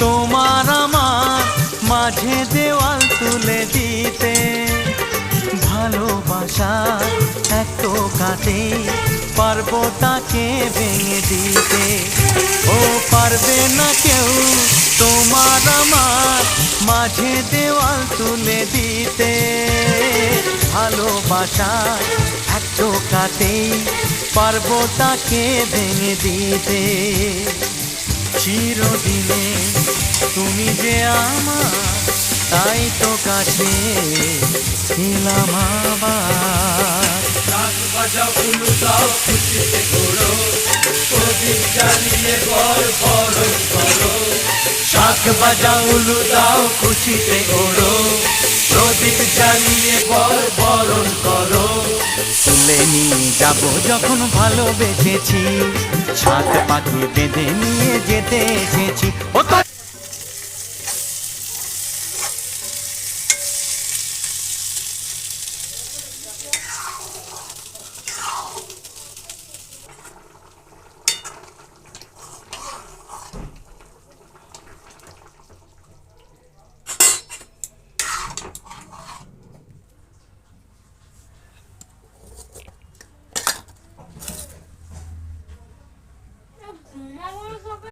তোমার আমার মাঝে দেওয়াল তুলে দিতে, ভালোবাসা এক টোকাতে পারবো তাকে ভেঙে দিতে। ও পারবে না কেউ তোমার আমার মাঝে দেওয়াল তুলে দিতে, ভালোবাসা এক টোকাতেই পারবো তাকে ভেঙে দিতে। চিরদিনে তুমি যে আমার, তাই তো কাছে ছিলাম আবার। শাক ভাজা উলু দাও খুশিতে ঘোরো, প্রদীপ জ্বালিয়ে বর বরণ করো। শাক বাজা উলু দাও খুশিতে ওড়ো, প্রদীপ জ্বালিয়ে বর বরণ করো। তুলে নিয়ে যাব যখন ভালোবেসেছি, সাত পাখি বেঁধে নিয়ে যেতে এসেছি। ও তো